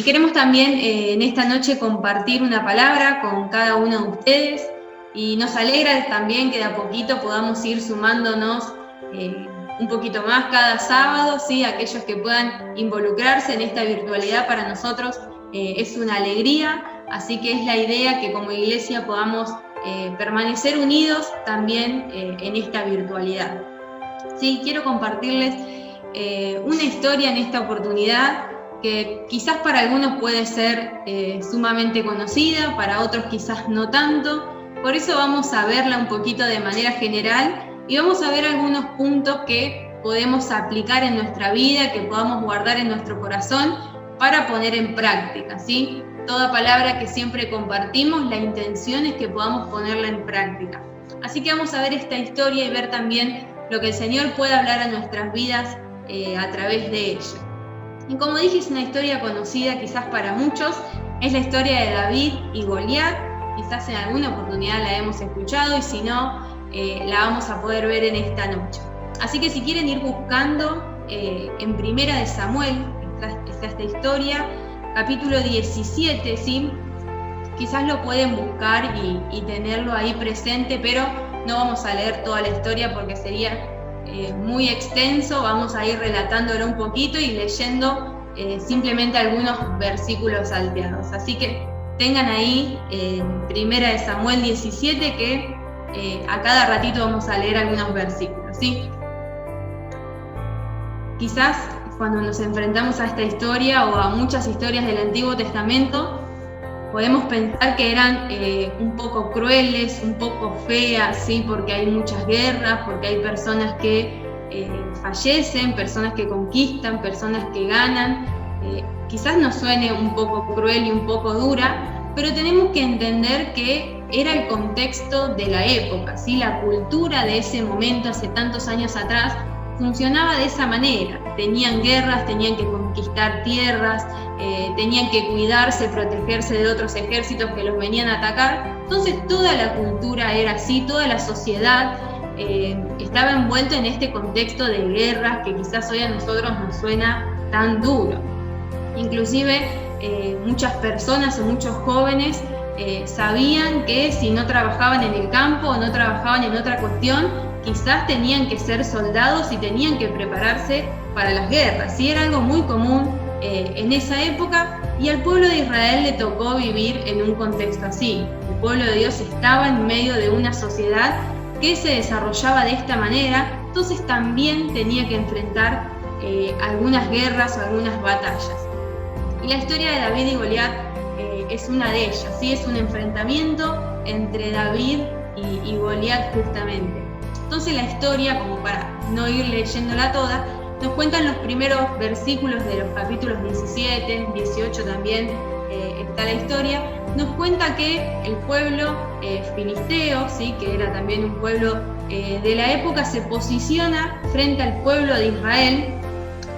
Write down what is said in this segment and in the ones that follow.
Y queremos también en esta noche compartir una palabra con cada uno de ustedes, y nos alegra también que de a poquito podamos ir sumándonos un poquito más cada sábado, ¿sí? Aquellos que puedan involucrarse en esta virtualidad para nosotros es una alegría, así que es la idea que como iglesia podamos permanecer unidos también en esta virtualidad. Sí, quiero compartirles una historia en esta oportunidad que quizás para algunos puede ser sumamente conocida, para otros quizás no tanto. Por eso vamos a verla un poquito de manera general y vamos a ver algunos puntos que podemos aplicar en nuestra vida, que podamos guardar en nuestro corazón para poner en práctica, ¿sí? Toda palabra que siempre compartimos, la intención es que podamos ponerla en práctica. Así que vamos a ver esta historia y ver también lo que el Señor puede hablar a nuestras vidas a través de ella. Y como dije, es una historia conocida quizás para muchos, es la historia de David y Goliat. Quizás en alguna oportunidad la hemos escuchado y si no, la vamos a poder ver en esta noche. Así que si quieren ir buscando en Primera de Samuel, está esta historia, capítulo 17, ¿sí? Quizás lo pueden buscar y tenerlo ahí presente, pero no vamos a leer toda la historia porque sería muy extenso. Vamos a ir relatándolo un poquito y leyendo simplemente algunos versículos salteados. Así que tengan ahí Primera de Samuel 17 que a cada ratito vamos a leer algunos versículos, ¿sí? Quizás cuando nos enfrentamos a esta historia o a muchas historias del Antiguo Testamento, podemos pensar que eran un poco crueles, un poco feas, ¿sí? Porque hay muchas guerras, porque hay personas que fallecen, personas que conquistan, personas que ganan. Quizás nos suene un poco cruel y un poco dura, pero tenemos que entender que era el contexto de la época, ¿sí? La cultura de ese momento, hace tantos años atrás, funcionaba de esa manera. Tenían guerras, tenían que conquistar tierras, tenían que cuidarse, protegerse de otros ejércitos que los venían a atacar. Entonces toda la cultura era así, toda la sociedad estaba envuelta en este contexto de guerras que quizás hoy a nosotros nos suena tan duro. Inclusive muchas personas o muchos jóvenes sabían que si no trabajaban en el campo o no trabajaban en otra cuestión, quizás tenían que ser soldados y tenían que prepararse para las guerras. ¿Sí? Era algo muy común en esa época y al pueblo de Israel le tocó vivir en un contexto así. El pueblo de Dios estaba en medio de una sociedad que se desarrollaba de esta manera, entonces también tenía que enfrentar algunas guerras o algunas batallas. Y la historia de David y Goliat es una de ellas, ¿sí? Es un enfrentamiento entre David y Goliat justamente. Entonces la historia, como para no ir leyéndola toda, nos cuentan los primeros versículos de los capítulos 17, 18 también está la historia. Nos cuenta que el pueblo filisteo, ¿sí? Que era también un pueblo de la época, se posiciona frente al pueblo de Israel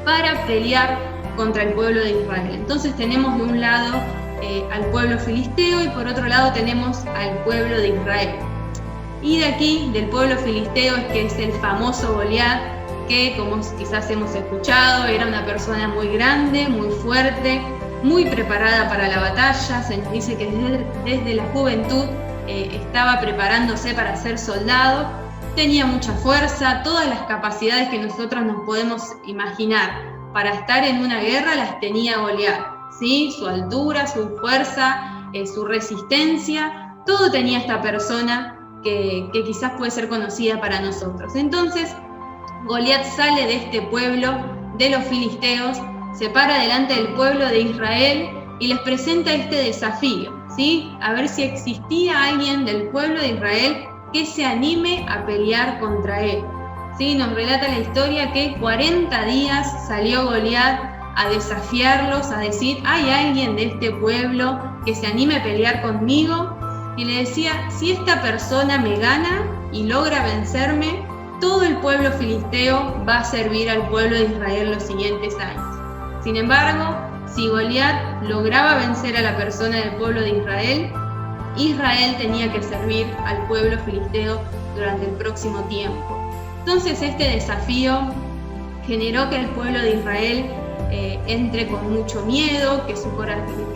para pelear contra el pueblo de Israel. Entonces tenemos de un lado al pueblo filisteo y por otro lado tenemos al pueblo de Israel. Y de aquí, del pueblo filisteo, es que es el famoso Goliat, que como quizás hemos escuchado, era una persona muy grande, muy fuerte, muy preparada para la batalla. Se nos dice que desde la juventud estaba preparándose para ser soldado, tenía mucha fuerza, todas las capacidades que nosotros nos podemos imaginar para estar en una guerra las tenía Goliat, ¿sí? Su altura, su fuerza, su resistencia, todo tenía esta persona que quizás puede ser conocida para nosotros. Entonces, Goliat sale de este pueblo de los filisteos, se para delante del pueblo de Israel y les presenta este desafío, ¿sí? A ver si existía alguien del pueblo de Israel que se anime a pelear contra él. ¿Sí? Nos relata la historia que 40 días salió Goliat a desafiarlos, a decir, ¿hay alguien de este pueblo que se anime a pelear conmigo? Y le decía, si esta persona me gana y logra vencerme, todo el pueblo filisteo va a servir al pueblo de Israel los siguientes años. Sin embargo, si Goliat lograba vencer a la persona del pueblo de Israel, Israel tenía que servir al pueblo filisteo durante el próximo tiempo. Entonces este desafío generó que el pueblo de Israel entre con mucho miedo, que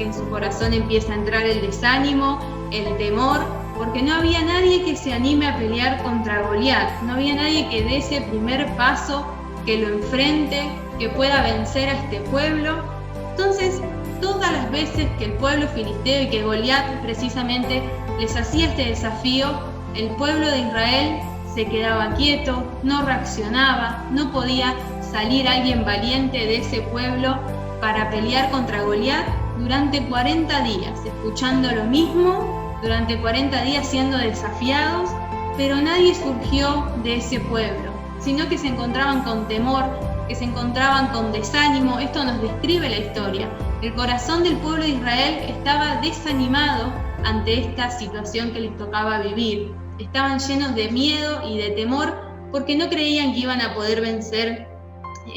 en su corazón empieza a entrar el desánimo, el temor, porque no había nadie que se anime a pelear contra Goliat, no había nadie que dé ese primer paso, que lo enfrente, que pueda vencer a este pueblo. Entonces, todas las veces que el pueblo filisteo y que Goliat precisamente les hacía este desafío, el pueblo de Israel se quedaba quieto, no reaccionaba, no podía salir alguien valiente de ese pueblo para pelear contra Goliat durante 40 días, escuchando lo mismo, durante 40 días siendo desafiados, pero nadie surgió de ese pueblo, sino que se encontraban con temor, que se encontraban con desánimo. Esto nos describe la historia. El corazón del pueblo de Israel estaba desanimado ante esta situación que les tocaba vivir. Estaban llenos de miedo y de temor porque no creían que iban a poder vencer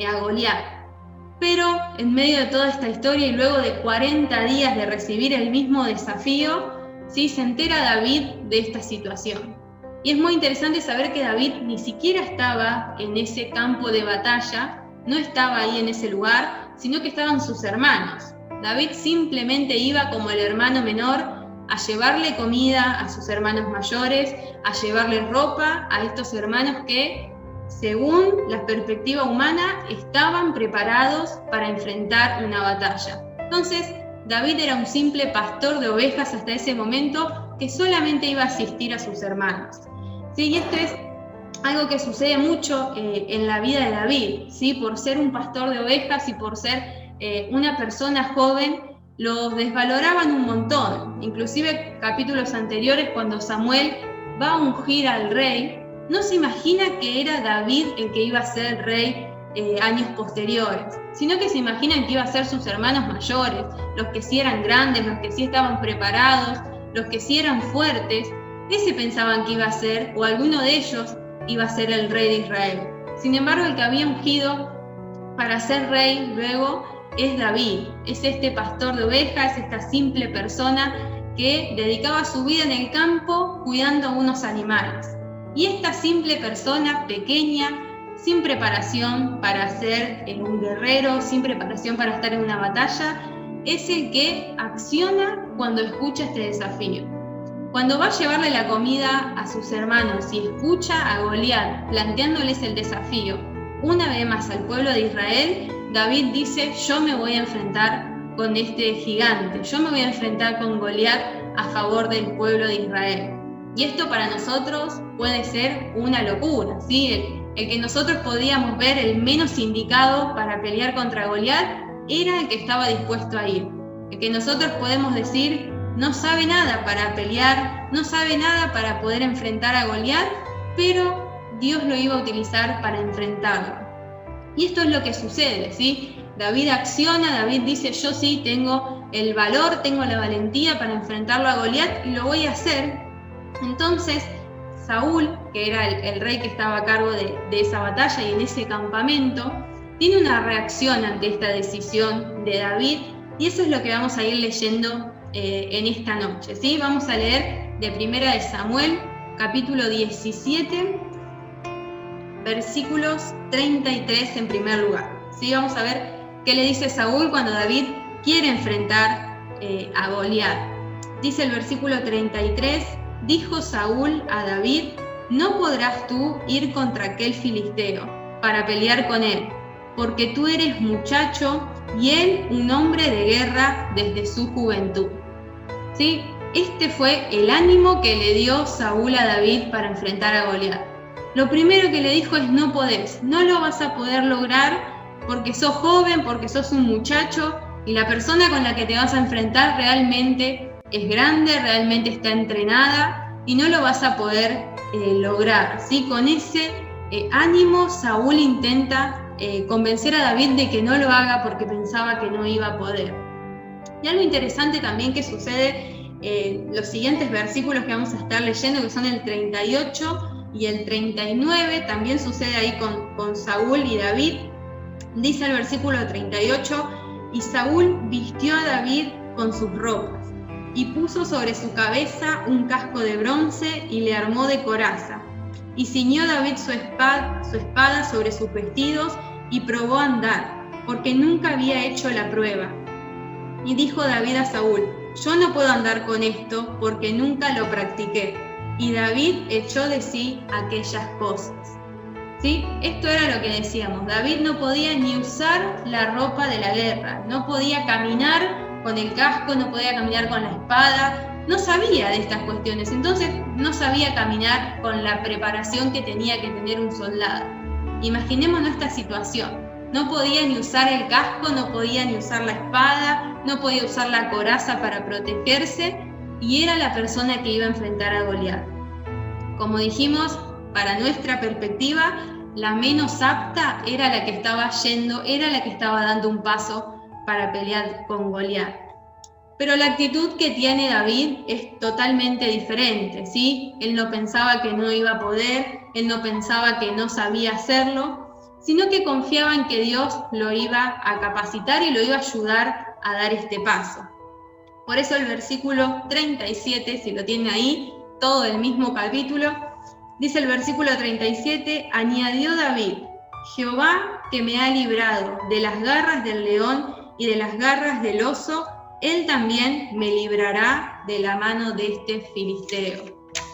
a Goliat. Pero en medio de toda esta historia y luego de 40 días de recibir el mismo desafío, ¿sí?, se entera David de esta situación. Y es muy interesante saber que David ni siquiera estaba en ese campo de batalla, no estaba ahí en ese lugar, sino que estaban sus hermanos. David simplemente iba como el hermano menor a llevarle comida a sus hermanos mayores, a llevarle ropa a estos hermanos que, según la perspectiva humana, estaban preparados para enfrentar una batalla. Entonces, David era un simple pastor de ovejas hasta ese momento que solamente iba a asistir a sus hermanos. ¿Sí? Y esto es algo que sucede mucho en la vida de David, ¿sí? Por ser un pastor de ovejas y por ser una persona joven, los desvaloraban un montón. Inclusive capítulos anteriores, cuando Samuel va a ungir al rey, no se imagina que era David el que iba a ser el rey años posteriores, sino que se imaginan que iba a ser sus hermanos mayores, los que sí eran grandes, los que sí estaban preparados, los que sí eran fuertes. Ese pensaban que iba a ser, o alguno de ellos iba a ser el rey de Israel. Sin embargo, el que había ungido para ser rey luego es David, es este pastor de ovejas, esta simple persona que dedicaba su vida en el campo cuidando a unos animales. Y esta simple persona pequeña, sin preparación para ser un guerrero, sin preparación para estar en una batalla, es el que acciona cuando escucha este desafío. Cuando va a llevarle la comida a sus hermanos y escucha a Goliat planteándoles el desafío una vez más al pueblo de Israel, David dice: yo me voy a enfrentar con este gigante, yo me voy a enfrentar con Goliat a favor del pueblo de Israel. Y esto para nosotros puede ser una locura, ¿sí? El que nosotros podíamos ver el menos indicado para pelear contra Goliat era el que estaba dispuesto a ir. El que nosotros podemos decir no sabe nada para pelear, no sabe nada para poder enfrentar a Goliat, pero Dios lo iba a utilizar para enfrentarlo. Y esto es lo que sucede, ¿sí? David acciona, David dice: yo sí tengo el valor, tengo la valentía para enfrentarlo a Goliat y lo voy a hacer. Entonces Saúl, que era el rey que estaba a cargo de esa batalla y en ese campamento, tiene una reacción ante esta decisión de David, y eso es lo que vamos a ir leyendo en esta noche, ¿sí? Vamos a leer de Primera de Samuel, capítulo 17, versículos 33 en primer lugar, ¿sí? Vamos a ver qué le dice Saúl cuando David quiere enfrentar a Goliat. Dice el versículo 33: dijo Saúl a David: no podrás tú ir contra aquel filisteo para pelear con él, porque tú eres muchacho y él un hombre de guerra desde su juventud. ¿Sí? Este fue el ánimo que le dio Saúl a David para enfrentar a Goliat. Lo primero que le dijo es: no podés, no lo vas a poder lograr porque sos joven, porque sos un muchacho y la persona con la que te vas a enfrentar realmente es grande, realmente está entrenada y no lo vas a poder lograr, ¿sí? Con ese ánimo Saúl intenta convencer a David de que no lo haga porque pensaba que no iba a poder. Y algo interesante también que sucede en los siguientes versículos que vamos a estar leyendo, que son el 38 y el 39, también sucede ahí con Saúl y David. Dice el versículo 38: y Saúl vistió a David con sus ropas, y puso sobre su cabeza un casco de bronce y le armó de coraza. Y ciñó David su espada sobre sus vestidos y probó a andar, porque nunca había hecho la prueba. Y dijo David a Saúl: yo no puedo andar con esto porque nunca lo practiqué. Y David echó de sí aquellas cosas. ¿Sí? Esto era lo que decíamos. David no podía ni usar la ropa de la guerra, no podía caminar con el casco, no podía caminar con la espada, no sabía de estas cuestiones, entonces no sabía caminar con la preparación que tenía que tener un soldado. Imaginémonos esta situación: no podía ni usar el casco, no podía ni usar la espada, no podía usar la coraza para protegerse, y era la persona que iba a enfrentar a Goliat. Como dijimos, para nuestra perspectiva, la menos apta era la que estaba yendo, era la que estaba dando un paso para pelear con Goliat. Pero la actitud que tiene David es totalmente diferente, ¿sí? Él no pensaba que no iba a poder, él no pensaba que no sabía hacerlo, sino que confiaba en que Dios lo iba a capacitar y lo iba a ayudar a dar este paso. Por eso el versículo 37, si lo tiene ahí, todo el mismo capítulo, dice el versículo 37, añadió David: Jehová, que me ha librado de las garras del león y de las garras del oso, él también me librará de la mano de este filisteo.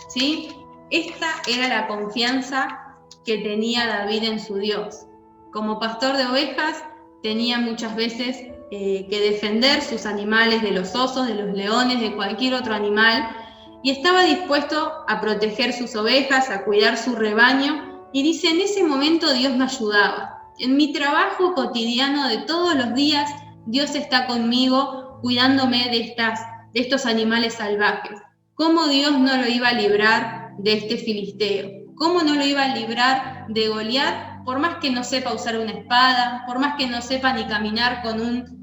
¿Sí? Esta era la confianza que tenía David en su Dios. Como pastor de ovejas, tenía muchas veces que defender sus animales de los osos, de los leones, de cualquier otro animal, y estaba dispuesto a proteger sus ovejas, a cuidar su rebaño, y dice: en ese momento Dios me ayudaba. En mi trabajo cotidiano de todos los días, Dios está conmigo, cuidándome de estos animales salvajes. ¿Cómo Dios no lo iba a librar de este filisteo? ¿Cómo no lo iba a librar de Goliat? Por más que no sepa usar una espada, por más que no sepa ni caminar con un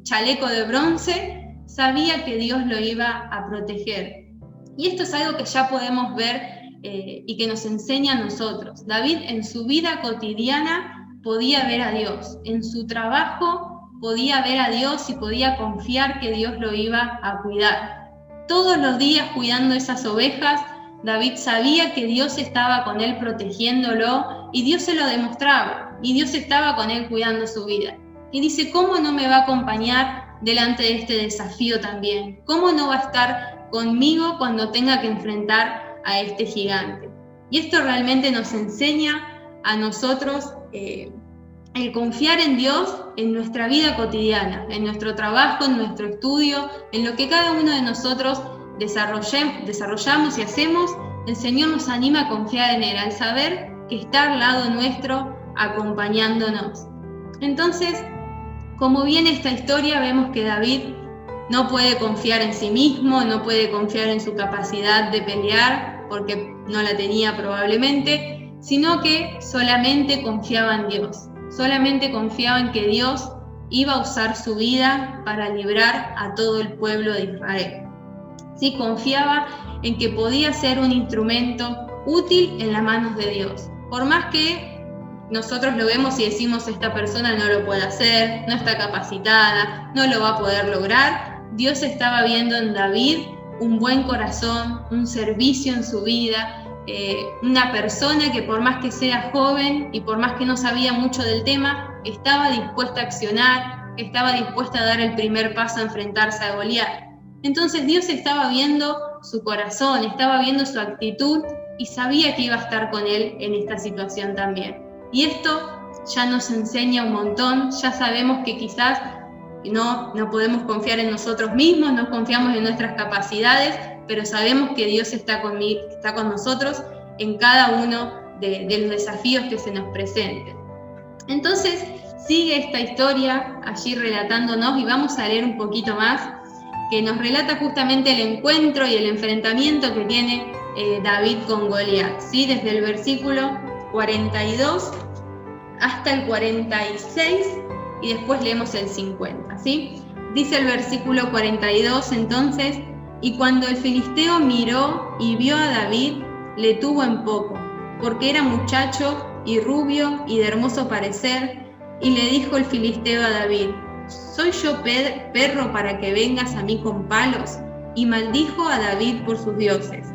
chaleco de bronce, sabía que Dios lo iba a proteger. Y esto es algo que ya podemos ver y que nos enseña a nosotros. David en su vida cotidiana podía ver a Dios, en su trabajo podía ver a Dios y podía confiar que Dios lo iba a cuidar. Todos los días cuidando esas ovejas, David sabía que Dios estaba con él protegiéndolo, y Dios se lo demostraba, y Dios estaba con él cuidando su vida. Y dice: ¿cómo no me va a acompañar delante de este desafío también? ¿Cómo no va a estar conmigo cuando tenga que enfrentar a este gigante? Y esto realmente nos enseña a nosotros el confiar en Dios en nuestra vida cotidiana, en nuestro trabajo, en nuestro estudio, en lo que cada uno de nosotros desarrollamos y hacemos. El Señor nos anima a confiar en Él, al saber que está al lado nuestro acompañándonos. Entonces, como viene esta historia, vemos que David no puede confiar en sí mismo, no puede confiar en su capacidad de pelear, porque no la tenía probablemente, sino que solamente confiaba en Dios, solamente confiaba en que Dios iba a usar su vida para librar a todo el pueblo de Israel. Sí, confiaba en que podía ser un instrumento útil en las manos de Dios. Por más que nosotros lo vemos y decimos: esta persona no lo puede hacer, no está capacitada, no lo va a poder lograr, Dios estaba viendo en David un buen corazón, un servicio en su vida, una persona que por más que sea joven y por más que no sabía mucho del tema, estaba dispuesta a accionar, estaba dispuesta a dar el primer paso a enfrentarse a Goliat. Entonces Dios estaba viendo su corazón, estaba viendo su actitud y sabía que iba a estar con él en esta situación también. Y esto ya nos enseña un montón. Ya sabemos que quizás no podemos confiar en nosotros mismos, no confiamos en nuestras capacidades, pero sabemos que Dios está con nosotros en cada uno de los desafíos que se nos presenten. Entonces sigue esta historia allí relatándonos, y vamos a leer un poquito más, que nos relata justamente el encuentro y el enfrentamiento que tiene David con Goliat, ¿sí? Desde el versículo 42 hasta el 46, y después leemos el 50, ¿sí? Dice el versículo 42 entonces: y cuando el filisteo miró y vio a David, le tuvo en poco, porque era muchacho y rubio y de hermoso parecer, y le dijo el filisteo a David: ¿soy yo perro para que vengas a mí con palos? Y maldijo a David por sus dioses.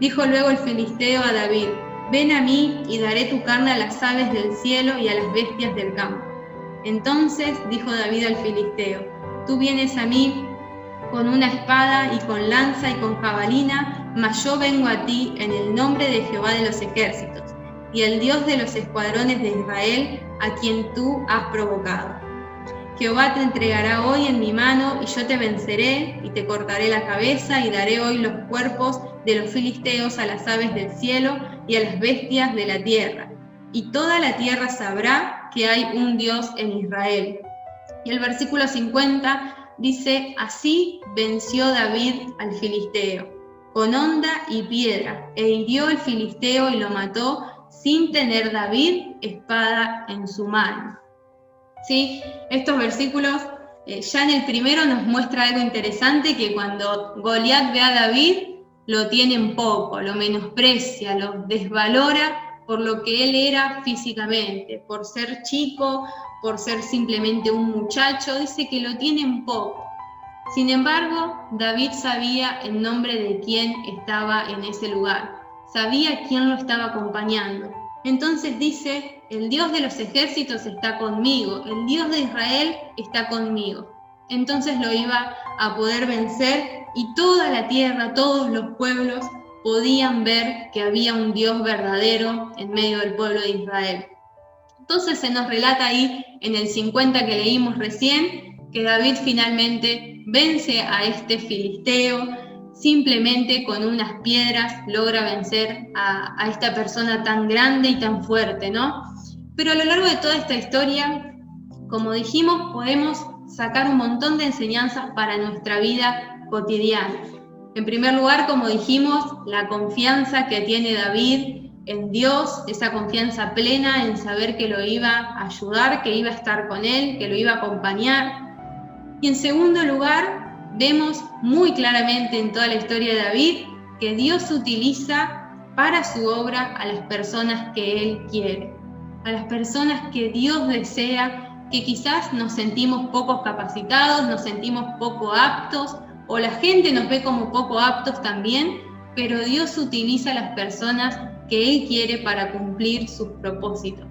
Dijo luego el filisteo a David: ven a mí y daré tu carne a las aves del cielo y a las bestias del campo. Entonces dijo David al filisteo: tú vienes a mí con una espada y con lanza y con jabalina, mas yo vengo a ti en el nombre de Jehová de los ejércitos, y el Dios de los escuadrones de Israel, a quien tú has provocado. Jehová te entregará hoy en mi mano, y yo te venceré, y te cortaré la cabeza, y daré hoy los cuerpos de los filisteos a las aves del cielo y a las bestias de la tierra. Y toda la tierra sabrá que hay un Dios en Israel. Y el versículo 50 dice: así venció David al filisteo, con honda y piedra, e hirió al filisteo y lo mató, sin tener David espada en su mano. ¿Sí? Estos versículos, ya en el primero nos muestra algo interesante, que cuando Goliat ve a David, lo tiene en poco, lo menosprecia, lo desvalora por lo que él era físicamente, por ser chico, por ser simplemente un muchacho, dice que lo tiene en poco. Sin embargo, David sabía el nombre de quién estaba en ese lugar, sabía quién lo estaba acompañando. Entonces dice: el Dios de los ejércitos está conmigo, el Dios de Israel está conmigo. Entonces lo iba a poder vencer, y toda la tierra, todos los pueblos podían ver que había un Dios verdadero en medio del pueblo de Israel. Entonces se nos relata ahí en el 50 que leímos recién, que David finalmente vence a este filisteo, simplemente con unas piedras logra vencer a esta persona tan grande y tan fuerte, ¿no? Pero a lo largo de toda esta historia, como dijimos, podemos sacar un montón de enseñanzas para nuestra vida cotidiana. En primer lugar, como dijimos, la confianza que tiene David en Dios, esa confianza plena en saber que lo iba a ayudar, que iba a estar con él, que lo iba a acompañar. Y en segundo lugar, vemos muy claramente en toda la historia de David que Dios utiliza para su obra a las personas que Él quiere, a las personas que Dios desea, que quizás nos sentimos poco capacitados, nos sentimos poco aptos, o la gente nos ve como poco aptos también, pero Dios utiliza a las personas que Él quiere para cumplir sus propósitos.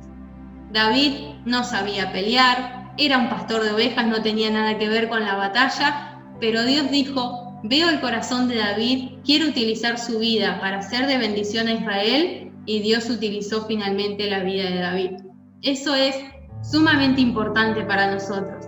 David no sabía pelear, era un pastor de ovejas, no tenía nada que ver con la batalla, pero Dios dijo: veo el corazón de David, quiero utilizar su vida para ser de bendición a Israel, y Dios utilizó finalmente la vida de David. Eso es sumamente importante para nosotros,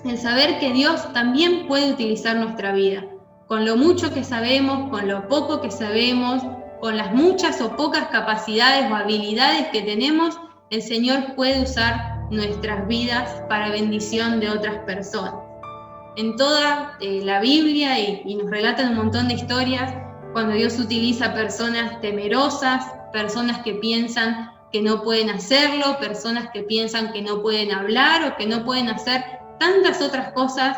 el saber que Dios también puede utilizar nuestra vida, con lo mucho que sabemos, con lo poco que sabemos, con las muchas o pocas capacidades o habilidades que tenemos. El Señor puede usar nuestras vidas para bendición de otras personas. En toda la Biblia, y nos relatan un montón de historias, cuando Dios utiliza personas temerosas, personas que piensan que no pueden hacerlo, personas que piensan que no pueden hablar o que no pueden hacer tantas otras cosas.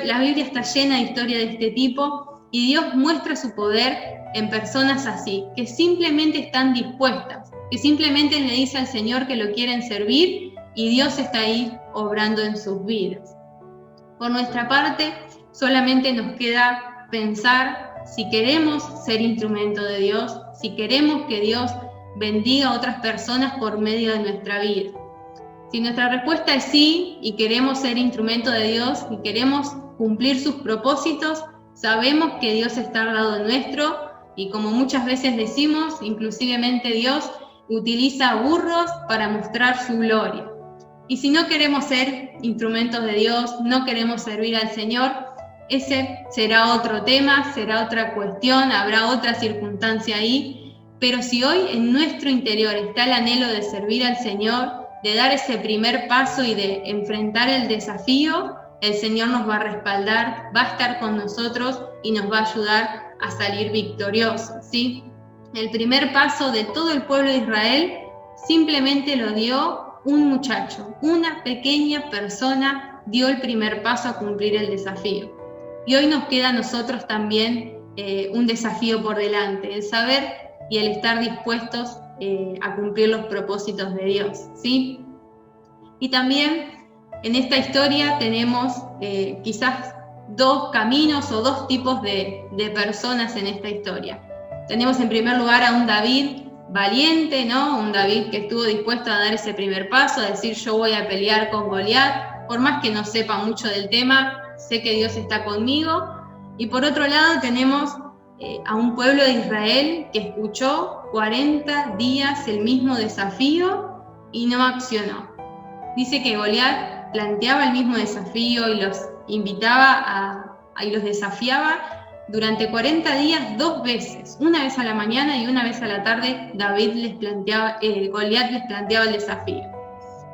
La Biblia está llena de historias de este tipo, y Dios muestra su poder en personas así, que simplemente están dispuestas, que simplemente le dicen al Señor que lo quieren servir, y Dios está ahí obrando en sus vidas. Por nuestra parte, solamente nos queda pensar si queremos ser instrumento de Dios, si queremos que Dios bendiga a otras personas por medio de nuestra vida. Si nuestra respuesta es sí, y queremos ser instrumento de Dios, y queremos cumplir sus propósitos, sabemos que Dios está al lado nuestro, y como muchas veces decimos, inclusivemente Dios utiliza burros para mostrar su gloria. Y si no queremos ser instrumentos de Dios, no queremos servir al Señor, ese será otro tema, será otra cuestión, habrá otra circunstancia ahí. Pero si hoy en nuestro interior está el anhelo de servir al Señor, de dar ese primer paso y de enfrentar el desafío, el Señor nos va a respaldar, va a estar con nosotros y nos va a ayudar a salir victoriosos, ¿sí? El primer paso de todo el pueblo de Israel simplemente lo dio un muchacho, una pequeña persona dio el primer paso a cumplir el desafío. Y hoy nos queda a nosotros también un desafío por delante, el saber y el estar dispuestos a cumplir los propósitos de Dios, ¿sí? Y también en esta historia tenemos quizás dos caminos o dos tipos de personas en esta historia. Tenemos en primer lugar a un David valiente, ¿no? Un David que estuvo dispuesto a dar ese primer paso, a decir yo voy a pelear con Goliat, por más que no sepa mucho del tema, sé que Dios está conmigo. Y por otro lado tenemos a un pueblo de Israel que escuchó 40 días el mismo desafío y no accionó. Dice que Goliat planteaba el mismo desafío y los invitaba y los desafiaba durante 40 días 2 veces, una vez a la mañana y una vez a la tarde. Goliat les planteaba el desafío.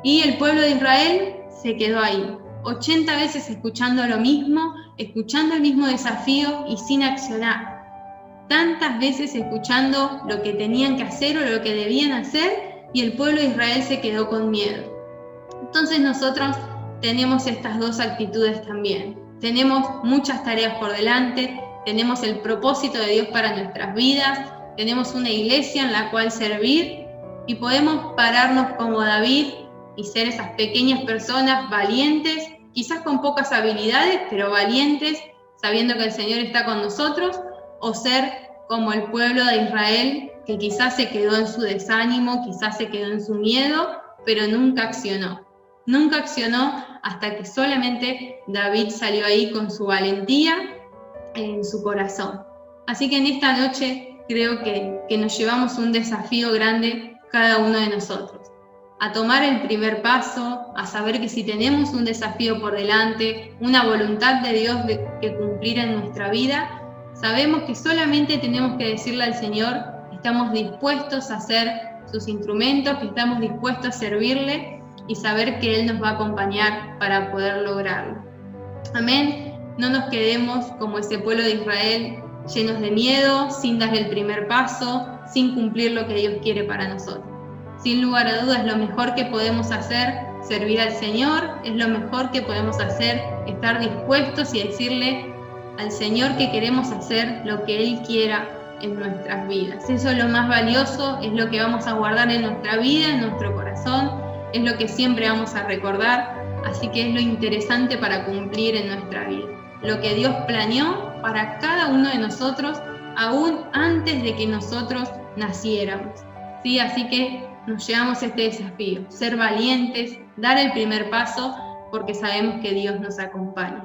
Y el pueblo de Israel se quedó ahí, 80 veces escuchando lo mismo, escuchando el mismo desafío y sin accionar. Tantas veces escuchando lo que tenían que hacer o lo que debían hacer, y el pueblo de Israel se quedó con miedo. Entonces nosotros tenemos estas dos actitudes también. Tenemos muchas tareas por delante, tenemos el propósito de Dios para nuestras vidas, tenemos una iglesia en la cual servir, y podemos pararnos como David y ser esas pequeñas personas valientes, quizás con pocas habilidades, pero valientes, sabiendo que el Señor está con nosotros, o ser como el pueblo de Israel, que quizás se quedó en su desánimo, quizás se quedó en su miedo, pero nunca accionó. Nunca accionó hasta que solamente David salió ahí con su valentía en su corazón. Así que en esta noche creo que nos llevamos un desafío grande cada uno de nosotros, a tomar el primer paso, a saber que si tenemos un desafío por delante, una voluntad de Dios que cumplir en nuestra vida, sabemos que solamente tenemos que decirle al Señor que estamos dispuestos a ser sus instrumentos, que estamos dispuestos a servirle, y saber que Él nos va a acompañar para poder lograrlo. Amén. No nos quedemos como ese pueblo de Israel, llenos de miedo, sin dar el primer paso, sin cumplir lo que Dios quiere para nosotros. Sin lugar a dudas, lo mejor que podemos hacer, servir al Señor, es lo mejor que podemos hacer, estar dispuestos y decirle al Señor que queremos hacer lo que Él quiera en nuestras vidas. Eso es lo más valioso, es lo que vamos a guardar en nuestra vida, en nuestro corazón, es lo que siempre vamos a recordar, así que es lo interesante para cumplir en nuestra vida. Lo que Dios planeó para cada uno de nosotros, aún antes de que nosotros naciéramos. ¿Sí? Así que nos llevamos este desafío, ser valientes, dar el primer paso, porque sabemos que Dios nos acompaña.